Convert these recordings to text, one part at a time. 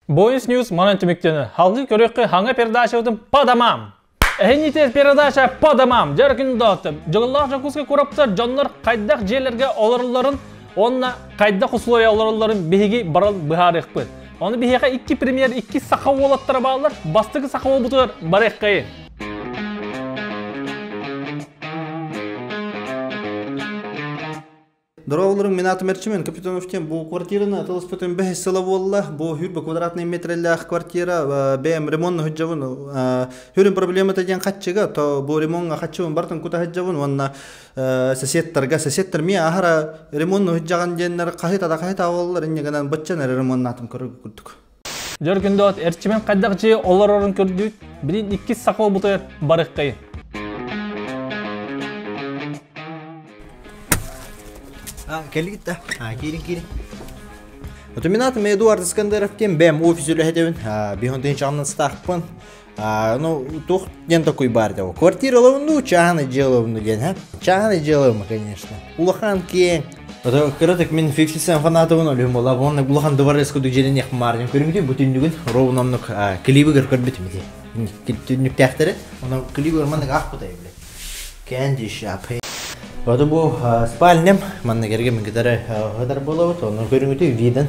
Boys News манан тümükteni. Halkı körökü hangi передачаудың падамам. Әйнетес передача падамам. Жаркын даты. Жығыллар жақузға көріптар жанлар қайдақ жерлерге оларыларын, онына қайдақ условия оларыларын бейге барал бұхарық бұд. Оны бейге 2 премьер, 2 сақау олаттары бағылар, бастығы сақау бұтыр барық қайын. Дорогуларың, мен атым Эрчимен, Капитоновтен бұл квартираны атылыс бүтін бәхес сылы болла, бұл хүрбі квадратный метрлях квартира, бәйім ремонтны хүджавын, хүрін проблема тәден қатчыға, бұл ремонтға қатчывын бартын күті хүджавын, онына сосеттер мен ахара ремонтны хүджаған денлер қахит ауылылар, енегінен бұтчан әрі ремонтны атым көріп күрдік. Жөргінді от Эрчимен қайдақ жи олар орын көрдік, бірін 2 сақау бұтыр барық қайын. Келгит да. Кирин. Вот меня там Эдуард Искандеров тем бэм офис улетевин. Бихонтин чамнан стахпан. Ну, тух ден такой бар да. Квартира ловну, чаханы деловну ден, ха? Чаханы деловну, конечно. Улахан кен. Вот короток мен фиксисен фанатовын олем бола. Вон улахан дворецко дуджеленех мардин. Көрүңдү бүтүндүгүн ровномнук клибигер көрбүтүм ди. Түнүктәхтери. Ана клибигер мандык ак бутай биле. Кенди шапы. Вот bu спальням, манна керге мен гитара хадар болот, onu көрүнгүтү виден.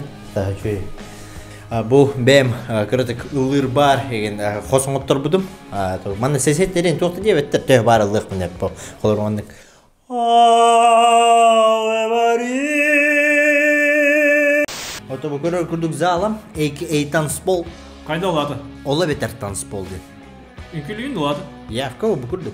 Bu бем кырытык ылыр бар деген хосоңоттор будум. Манна сесеттерин токты дебеттер тө барлык мен деп колормандык. Вот bu көрүк залам, танцпол. Қайда олады? Ола бетер танцпол деп. Үкілейін олады? Явка bu көрдүк.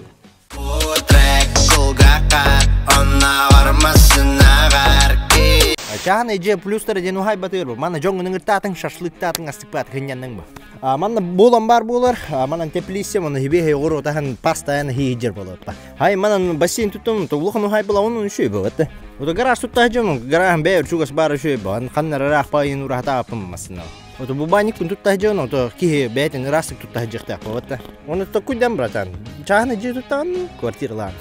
Чаханы же плюстары ден ухай батыр бу. Мана жоңгунун ыртатын шашлыктатын астыкпат кенянның бу. Мана болан бар болар. Манан теплисе мана хибе гору тахан пастаяны хижер болот ба. Хай манан бассейн тутум толухан ухай була онун шүй бу атты. Ота гараж тутта жом гараж бер чугас бар шүй бу. Ханнар рах пайын урата апмасына. Ота бу баник тутта жон ота ки бетин расык тутта жыкта бу атты. Оны токуйдан братан. Чаханы же туттан квартиралар.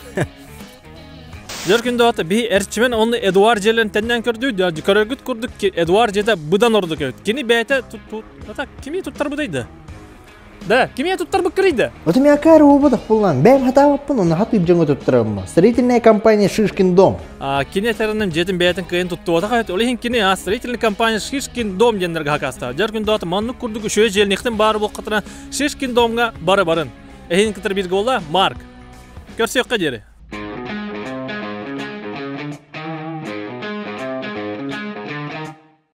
Жөркүндө аты би Эрчимен оны Эдуард жерлерин тенден көрдү, көрөгүт курдук ки Эдуард жерде будан ордук өт. Кини бәйте ата кими туттар будайды? Да, кими туттар буккырыйды? Вот у меня кару убадах булган. Бәм хатабаппын, оны хатып жыңы туттырабым. Строительная компания Шишкин дом. Кини теринин жетин бәйтин кыйын тутту. Ата олехин кини строительный компания Шишкин дом дендерге хакаста. Жөркүндө аты маннук курдук шөй желниктин бары болкатына Шишкин домга бары барын. Эхин кытыр бирге болла Марк. Көрсөккө жери.